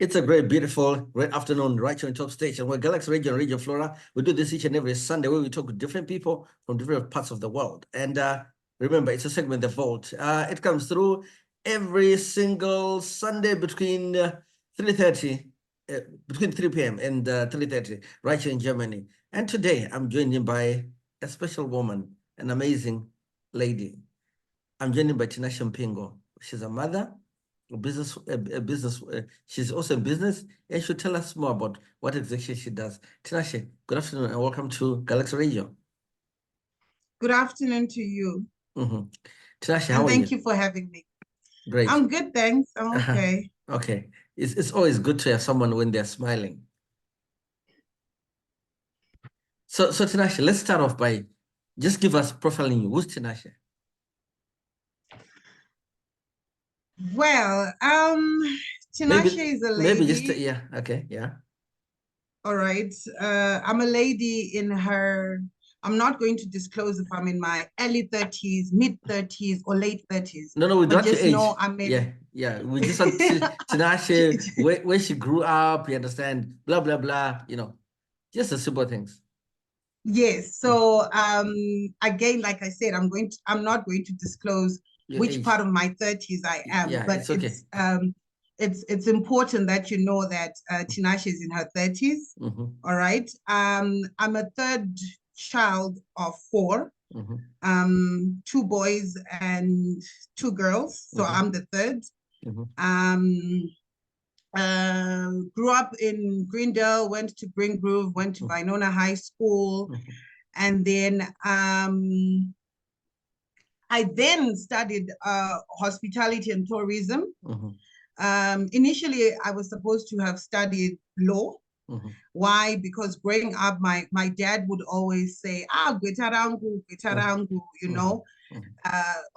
It's a great, beautiful, great afternoon right here on Top Station. We're Galaxy Radio and Radio Flora. We do this each and every Sunday where we talk with different people from different parts of the world. And remember, it's a segment, The Vault. It comes through every single Sunday between 3:30, between 3 p.m. and 3:30, right here in Germany. And today, I'm joined by a special woman, an amazing lady. I'm joined by Tinashe Mupingo. She's a mother, a business. She's also in business, and she'll tell us more about what exactly she does. Tinashe, good afternoon, and welcome to Galaxy Radio. Good afternoon to you. Tinashe, how are you? Thank you for having me. Great. I'm good, thanks. I'm okay. Okay. It's always good to have someone when they're smiling. So Tinashe, let's start off by just give us profiling you. Who's Tinashe? Well, Tinashe is a lady. Maybe just yeah. Okay, yeah. All right. I'm a lady in her. I'm not going to disclose if I'm in my early 30s, mid 30s, or late 30s. No, we don't just age. know I'm in. Yeah. We just want Tinashe where she grew up. You understand? Blah blah blah. Just the simple things. Yes. So again, like I said, I'm not going to disclose which age. Part of my 30s I am. Yeah, but it's okay. It's important that you know that Tinashe is in her 30s. All right. I'm a third child of 4. 2 boys and 2 girls. So I'm the third. Grew up in Greendale, went to Green Grove, went to Vinona High School, and then I then studied hospitality and tourism. Initially, I was supposed to have studied law. Why? Because growing up, my dad would always say, gwetarangu, you know,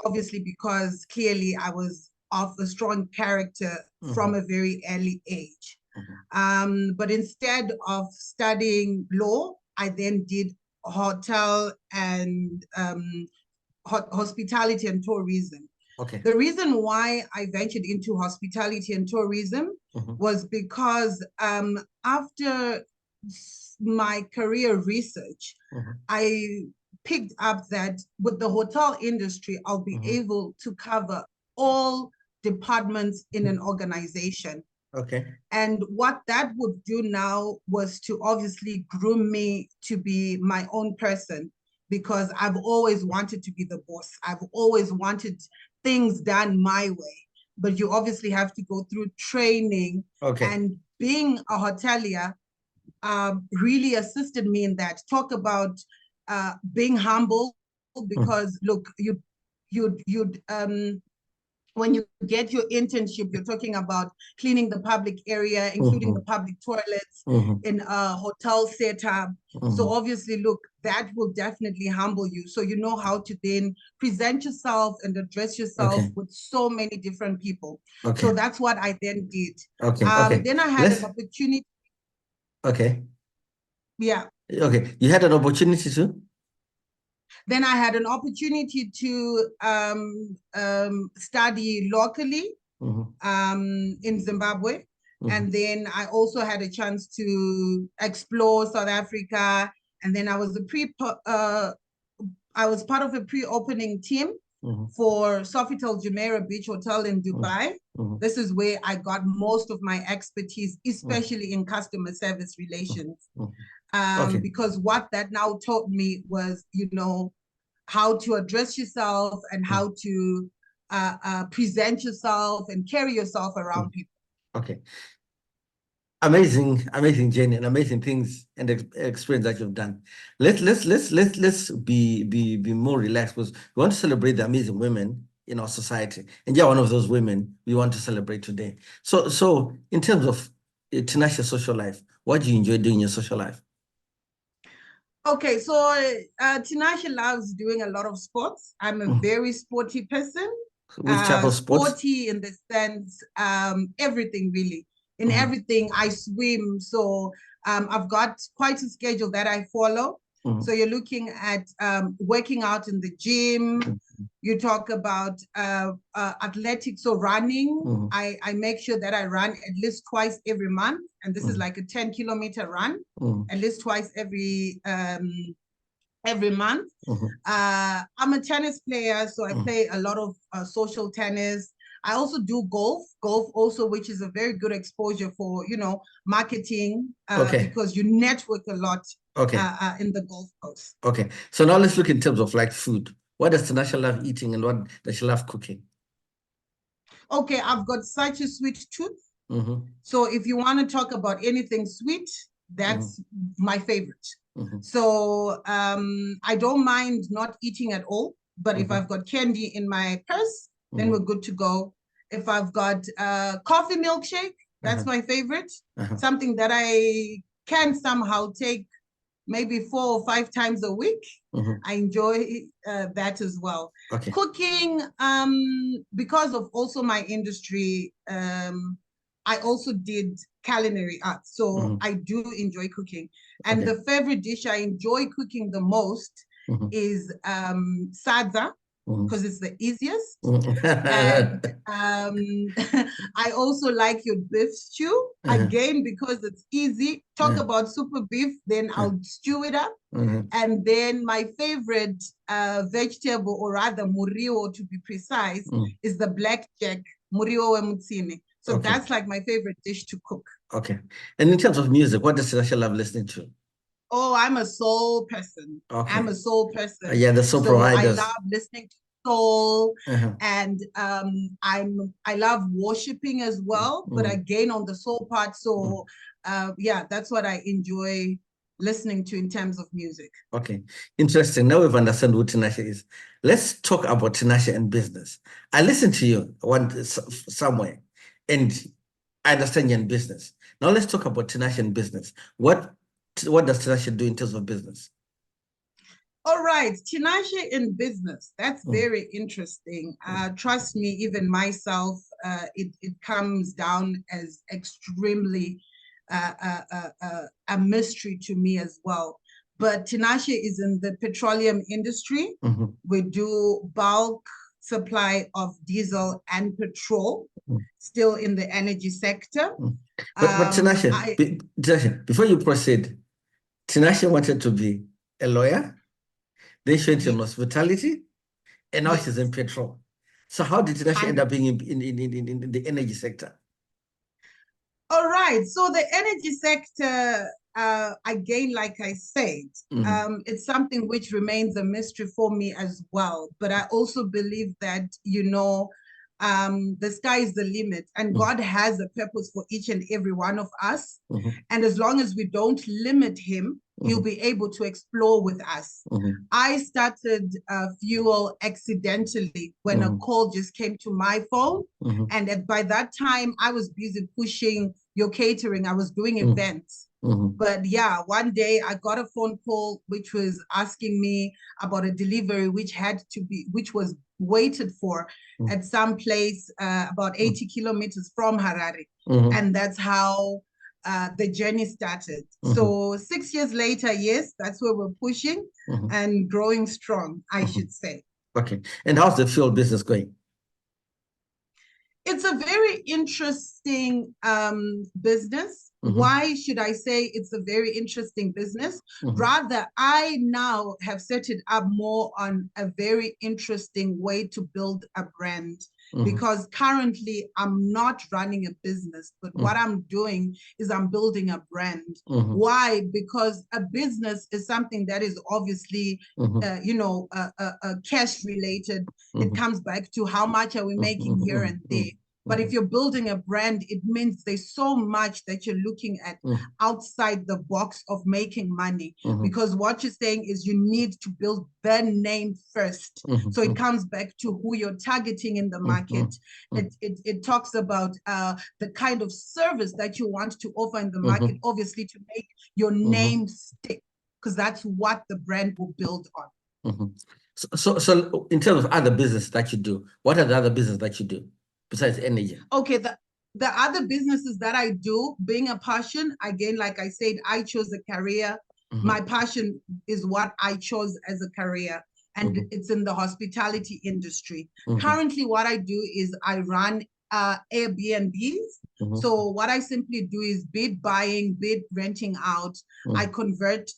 obviously because clearly I was of a strong character from a very early age. But instead of studying law, I then did hotel and hospitality and tourism. Okay. The reason why I ventured into hospitality and tourism was because after my career research, I picked up that with the hotel industry, I'll be able to cover all departments in an organization. Okay. And what that would do now was to obviously groom me to be my own person, because I've always wanted to be the boss. I've always wanted things done my way, but you obviously have to go through training. Okay. And being a hotelier really assisted me in that. Talk about being humble, because look, when you get your internship, you're talking about cleaning the public area, including the public toilets in a hotel setup. So obviously, look, that will definitely humble you. So you know how to then present yourself and address yourself with so many different people. Okay. So that's what I then did. Okay. Then I had an opportunity. Okay. Yeah. Okay. You had an opportunity to? Then I had an opportunity to study locally in Zimbabwe. And then I also had a chance to explore South Africa. And then I was part of a pre-opening team for Sofitel Jumeirah Beach Hotel in Dubai. This is where I got most of my expertise, especially in customer service relations. Because what that now taught me was, you know, how to address yourself and how to present yourself and carry yourself around people. Okay. Amazing journey and amazing things and experience that you've done. Let's be more relaxed, because we want to celebrate the amazing women in our society, and you're one of those women we want to celebrate today. So in terms of Tinashe's social life, what do you enjoy doing in your social life? Okay, so Tinashe loves doing a lot of sports. I'm a very sporty person. Which type of sports? Sporty in the sense, everything really. In everything, I swim. So I've got quite a schedule that I follow. So you're looking at working out in the gym. You talk about athletics or running. I make sure that I run at least twice every month. And this is like a 10-kilometer run, at least twice every month. I'm a tennis player, so I play a lot of social tennis. I also do golf also, which is a very good exposure for, marketing, because you network a lot in the golf course. Okay, so now let's look in terms of like food. What does Tinashe love eating and what does she love cooking? Okay, I've got such a sweet tooth. So if you want to talk about anything sweet, that's my favorite. So I don't mind not eating at all, but if I've got candy in my purse, then we're good to go. If I've got coffee milkshake, that's my favorite. Something that I can somehow take maybe 4 or 5 times a week. I enjoy that as well. Cooking, because of also my industry, I also did culinary arts, so I do enjoy cooking. And the favorite dish I enjoy cooking the most is sadza, because it's the easiest. And I also like your beef stew, again, because it's easy. Talk about super beef, then I'll stew it up. And then my favorite vegetable, or rather murio to be precise, is the blackjack, murio wemutsine. So that's like my favorite dish to cook. Okay. And in terms of music, what does Tinashe love listening to? Oh, I'm a soul person. I'm a soul person. Yeah, the soul providers. I love listening to soul, and I love worshiping as well, but again on the soul part. So yeah, that's what I enjoy listening to in terms of music. Okay, interesting. Now we've understood who Tinashe is. Let's talk about Tinashe and business. I listened to you somewhere, and I understand you're in business. Now let's talk about Tinashe and business. What does Tinashe do in terms of business? All right, Tinashe in business. That's very interesting. Trust me, even myself, it comes down as extremely a mystery to me as well. But Tinashe is in the petroleum industry. We do bulk supply of diesel and petrol, still in the energy sector. But Tinashe, before you proceed, Tinashe wanted to be a lawyer. Then she went in hospitality, and now she's in petrol. So how did Tinashe end up being in the energy sector? All right. So the energy sector, again, like I said, it's something which remains a mystery for me as well. But I also believe that, the sky is the limit, and God has a purpose for each and every one of us. And as long as we don't limit him, he'll be able to explore with us. I started fuel accidentally when a call just came to my phone. And by that time, I was busy pushing your catering. I was doing events. But yeah, one day I got a phone call which was asking me about a delivery which was waited for at some place about 80 kilometers from Harare. And that's how the journey started. So 6 years later, yes, that's where we're pushing and growing strong, I should say. Okay. And how's the fuel business going? It's a very interesting business. Why should I say it's a very interesting business? Rather, I now have set it up more on a very interesting way to build a brand. Because currently I'm not running a business, but what I'm doing is I'm building a brand. Why? Because a business is something that is obviously, cash related. It comes back to how much are we making here and there. But if you're building a brand, it means there's so much that you're looking at outside the box of making money. Because what you're saying is you need to build the name first. So it comes back to who you're targeting in the market. It talks about the kind of service that you want to offer in the market, obviously to make your name stick, because that's what the brand will build on. So in terms of other business that you do, what are the other business that you do besides energy? Okay, the other businesses that I do, being a passion, again, like I said, I chose a career My passion is what I chose as a career, and it's in the hospitality industry. Currently, what I do is I run Airbnbs. So what I simply do is bid buying, bid renting out. I convert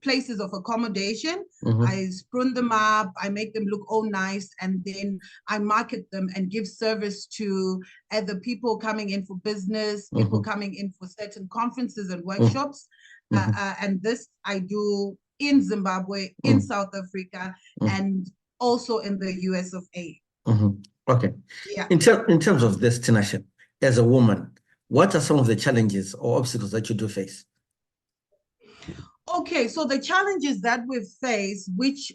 places of accommodation. I sprun them up. I make them look all nice, and then I market them and give service to either people coming in for business, people coming in for certain conferences and workshops. And this I do in Zimbabwe, in South Africa, and also in the US of A. Okay. Yeah. In terms of this, Tinashe, as a woman, what are some of the challenges or obstacles that you do face? Okay, so the challenges that we face, which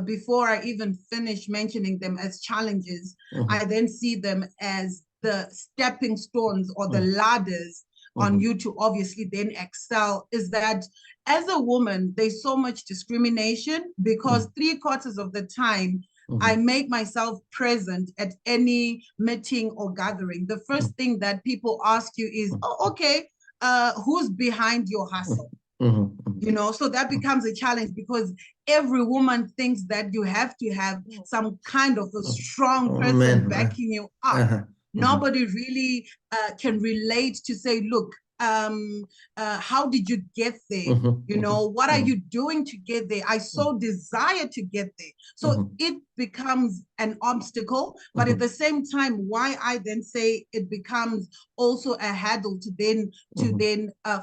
before I even finish mentioning them as challenges, I then see them as the stepping stones or the ladders on you to obviously then excel, is that as a woman, there's so much discrimination because 3/4 of the time, I make myself present at any meeting or gathering. The first thing that people ask you is, oh, okay, who's behind your hustle? You know, so that becomes a challenge because every woman thinks that you have to have some kind of a strong person backing you up. Nobody really can relate to say, look, how did you get there? You know, what are you doing to get there? I so desire to get there. So it becomes an obstacle, but at the same time, why I then say it becomes also a hurdle to then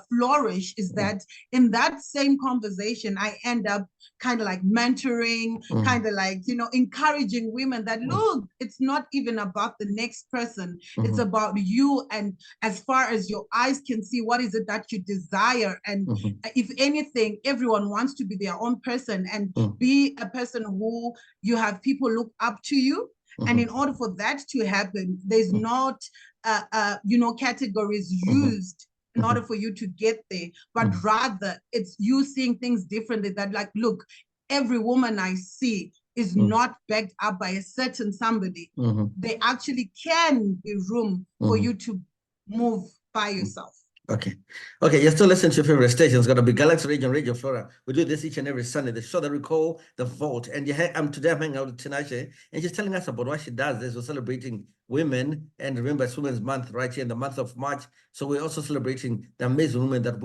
flourish is that in that same conversation, I end up kind of like mentoring, kind of like, you know, encouraging women that, look, it's not even about the next person. It's about you. And as far as your eyes can see, what is it that you desire? And if anything, everyone wants to be their own person and be a person who you have people look up to you. And in order for that to happen, there's not, you know, categories used in order for you to get there, but rather it's you seeing things differently that like, look, every woman I see is not backed up by a certain somebody. There actually can be room for you to move by yourself. Okay. Okay, you're still listening to your favorite station. It's going to be Galaxy Radio Flora. We do this each and every Sunday, the show that we call The Vault. And today I'm hanging out with Tinashe, and she's telling us about what she does as we're celebrating women. And remember, it's Women's Month right here in the month of March. So we're also celebrating the amazing women that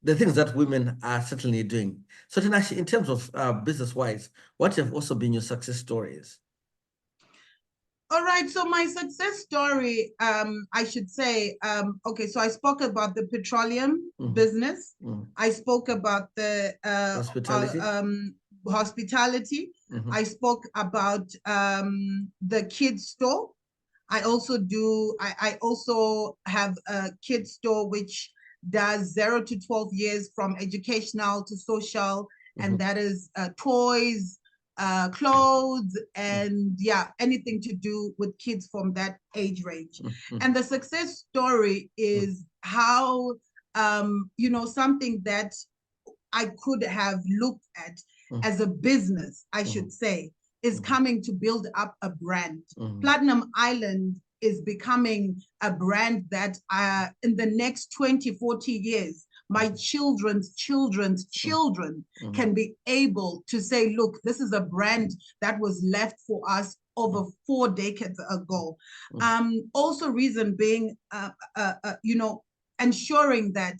the things that women are certainly doing. So Tinashe, in terms of business-wise, what have also been your success stories? All right, so my success story, I should say, okay, so I spoke about the petroleum business. I spoke about the hospitality. I spoke about the kids store. I also have a kids store which does 0 to 12 years from educational to social, and that is toys, clothes, and yeah, anything to do with kids from that age range. And the success story is how, you know, something that I could have looked at as a business, I should say, is coming to build up a brand. Platinum Island is becoming a brand that in the next 20, 40 years, my children's children can be able to say, look, this is a brand that was left for us over 4 decades ago. Also reason being, you know, ensuring that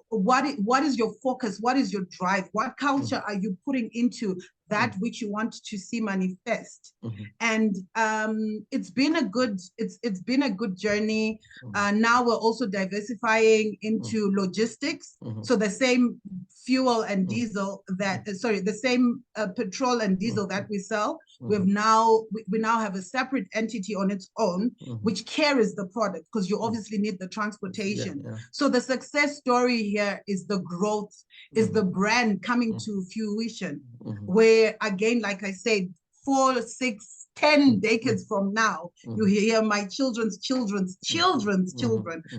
what is your focus? What is your drive? What culture are you putting into that which you want to see manifest? And it's been a good journey. Now we're also diversifying into logistics. So the same fuel and diesel that the same petrol and diesel that we sell, we now have a separate entity on its own which carries the product, because you obviously need the transportation. So the success story here is the growth, is the brand coming to fruition, where again, like I said, 4, 6, 10 decades from now, you hear my children's children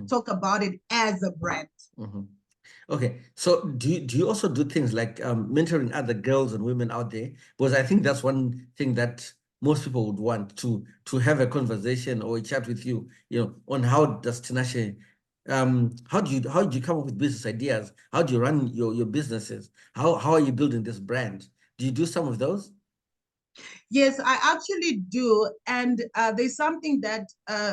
talk about it as a brand. Okay, so do you also do things like mentoring other girls and women out there? Because I think that's one thing that most people would want to have a conversation or a chat with you, you know, on how does Tinashe How do you come up with business ideas? How do you run your businesses? How are you building this brand? Do you do some of those? Yes, I actually do. And there's something that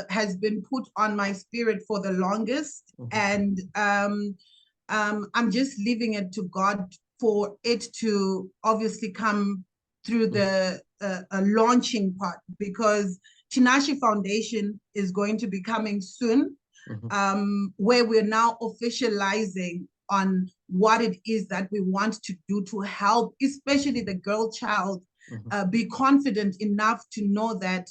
has been put on my spirit for the longest. And I'm just leaving it to God for it to obviously come through the launching part, because Tinashe Foundation is going to be coming soon, where we're now officializing on what it is that we want to do to help, especially the girl child, be confident enough to know that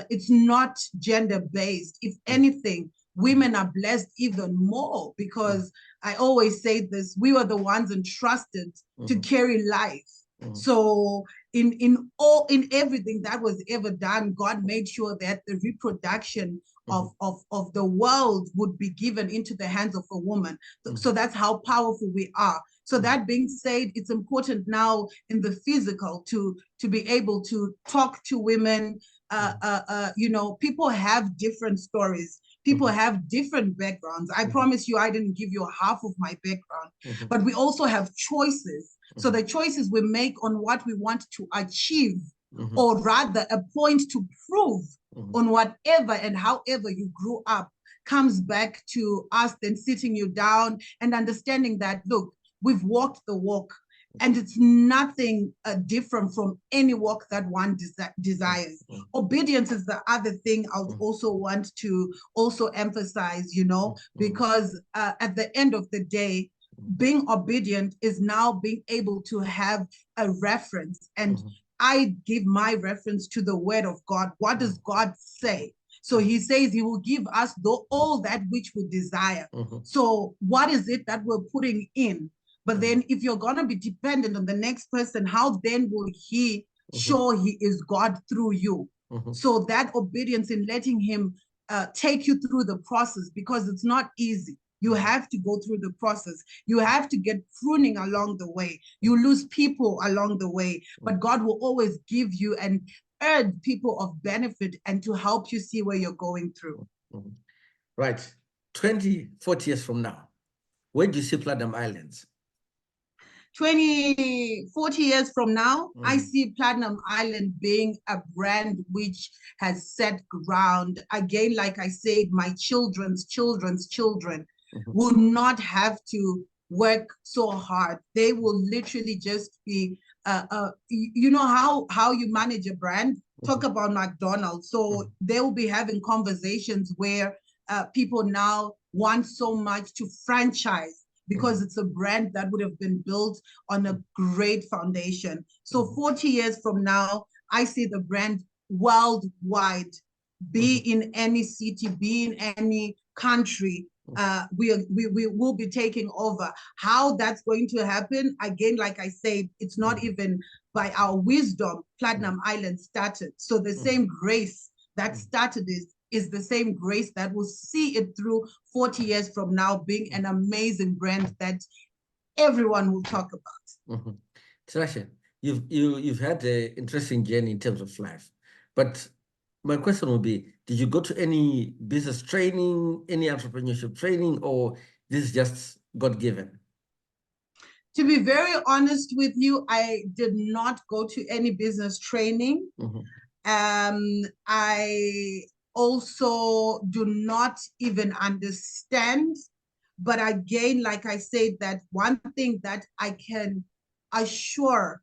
it's not gender-based. If anything, women are blessed even more, because I always say this, we were the ones entrusted to carry life. So in everything that was ever done, God made sure that the reproduction of the world would be given into the hands of a woman. So that's how powerful we are. So that being said, it's important now in the physical to be able to talk to women. You know, people have different stories. People have different backgrounds. I promise you, I didn't give you half of my background, but we also have choices. So the choices we make on what we want to achieve, or rather a point to prove on whatever and however you grew up, comes back to us then sitting you down and understanding that, look, we've walked the walk, and it's nothing different from any walk that one desires. Obedience is the other thing I would also want to also emphasize, you know, because at the end of the day, being obedient is now being able to have a reference. And I give my reference to the word of God. What does God say? So he says he will give us all that which we desire. So what is it that we're putting in? But then if you're going to be dependent on the next person, how then will he show he is God through you? So that obedience in letting him take you through the process, because it's not easy. You have to go through the process. You have to get pruning along the way. You lose people along the way, but God will always give you and urge people of benefit and to help you see where you're going through. Right. 20, 40 years from now, where do you see Platinum Islands? 20, 40 years from now, I see Platinum Island being a brand which has set ground. Again, like I said, my children's children will not have to work so hard. They will literally just be, you know how you manage a brand? Talk about McDonald's. So they will be having conversations where people now want so much to franchise, because it's a brand that would have been built on a great foundation. So 40 years from now, I see the brand worldwide, be in any city, be in any country. We will be taking over. How that's going to happen, again, like I said, it's not even by our wisdom Platinum Island started. So the same grace that started is the same grace that will see it through 40 years from now, being an amazing brand that everyone will talk about. Tinashe, you've had an interesting journey in terms of life, but my question would be, did you go to any business training, any entrepreneurship training, or this is just God-given? To be very honest with you, I did not go to any business training. I also do not even understand. But again, like I said, that one thing that I can assure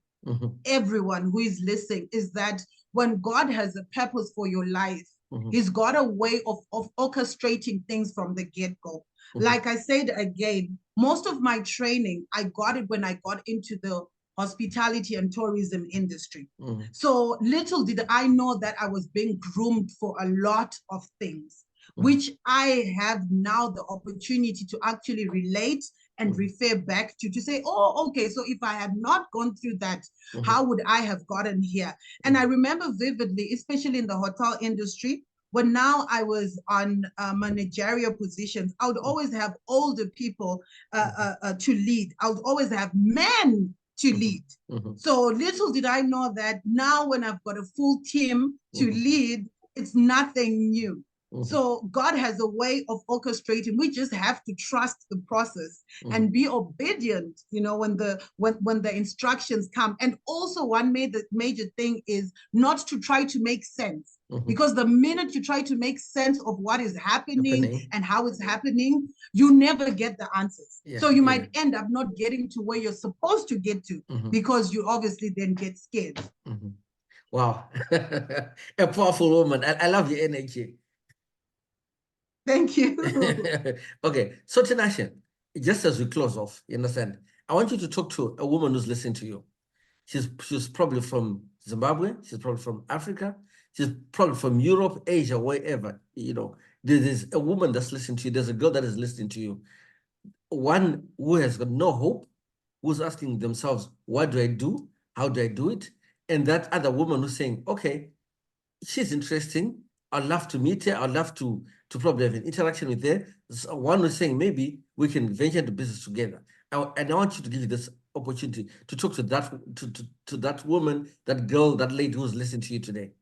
everyone who is listening is that when God has a purpose for your life, he's got a way of orchestrating things from the get-go. Like I said again, most of my training, I got it when I got into the hospitality and tourism industry. So little did I know that I was being groomed for a lot of things, which I have now the opportunity to actually relate and refer back to say, oh, okay, so if I had not gone through that, how would I have gotten here? And I remember vividly, especially in the hotel industry, when now I was on managerial positions, I would always have older people to lead. I would always have men to lead. So little did I know that now when I've got a full team to lead, it's nothing new. So God has a way of orchestrating. We just have to trust the process and be obedient, you know, when the instructions come. And also one major thing is not to try to make sense. Because the minute you try to make sense of what is happening and how it's happening, you never get the answers. So you might end up not getting to where you're supposed to get to because you obviously then get scared. Wow. A powerful woman. I love your energy. Thank you. Okay, so Tinashe, just as we close off, you understand, I want you to talk to a woman who's listening to you. She's probably from Zimbabwe, she's probably from Africa, she's probably from Europe, Asia, wherever, you know. There's a woman that's listening to you, there's a girl that is listening to you. One who has got no hope, who's asking themselves, what do I do? How do I do it? And that other woman who's saying, okay, she's interesting. I'd love to meet her. I'd love to probably have an interaction with her. So one was saying, maybe we can venture into business together. And I want you to give you this opportunity to talk to that to that woman, that girl, that lady who's listening to you today.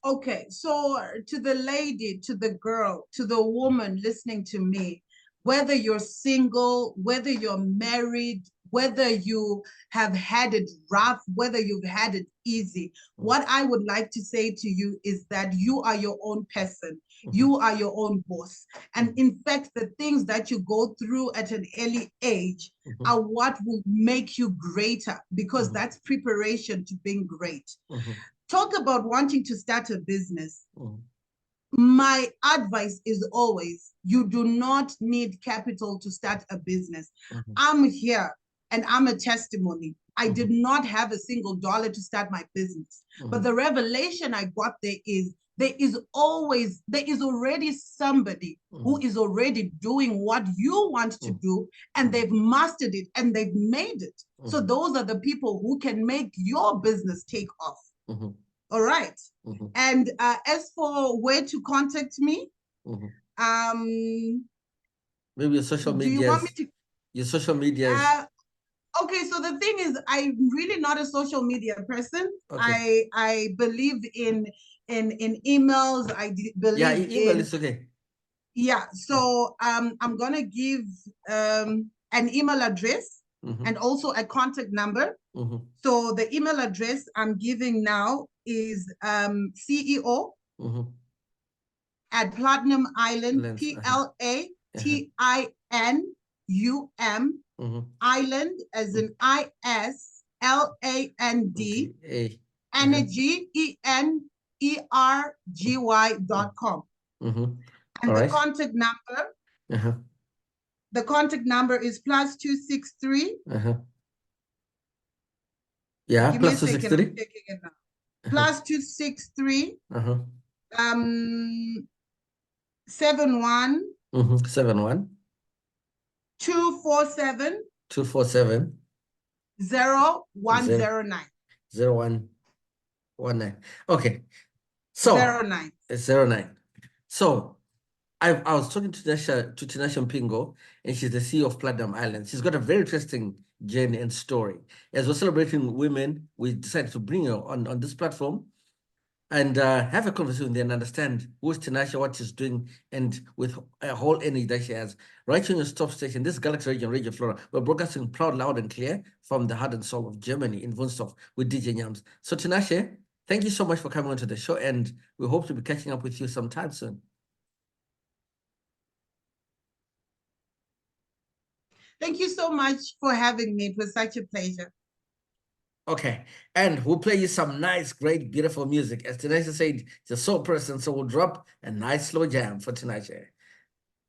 Okay, so to the lady, to the girl, to the woman listening to me, whether you're single, whether you're married, whether you have had it rough, whether you've had it easy, what I would like to say to you is that you are your own person. You are your own boss. And in fact, the things that you go through at an early age are what will make you greater, because that's preparation to being great. Talk about wanting to start a business. My advice is always, you do not need capital to start a business. I'm here and I'm a testimony. I did not have a single dollar to start my business. But the revelation I got there is there is already somebody who is already doing what you want to do, and they've mastered it and they've made it. So those are the people who can make your business take off. All right. And as for where to contact me, maybe your social media. Do you want me to? Your social media. Okay, so the thing is, I'm really not a social media person. Okay. I believe in emails. I believe email is okay. Yeah, so I'm gonna give an email address and also a contact number. So the email address I'm giving now is CEO at Platinum Island, PLATINUM Island, as in ISLAND, energy, ENERGY.com. And the contact number, the contact number is +263. Yeah, give me a +263. second, I'm checking it now. +263. 71. 71. 247. 247. 0109. 0119. Okay. So 09. 09. So I was talking to Tinashe Mupingo, and she's the CEO of Platinum Island. She's got a very interesting journey and story. As we're celebrating women, we decided to bring her on this platform and have a conversation with her and understand who is Tinashe, what she's doing, and with a whole energy that she has. Right here on your stop station, this Galaxy Region, Radio Flora, we're broadcasting proud, loud, and clear from the heart and soul of Germany in Wunstorf with DJ Nyamz. So Tinashe, thank you so much for coming onto the show, and we hope to be catching up with you sometime soon. Thank you so much for having me. It was such a pleasure. Okay, and we'll play you some nice, great, beautiful music. As Tinashe said, it's a soul person, so we'll drop a nice slow jam for Tinashe.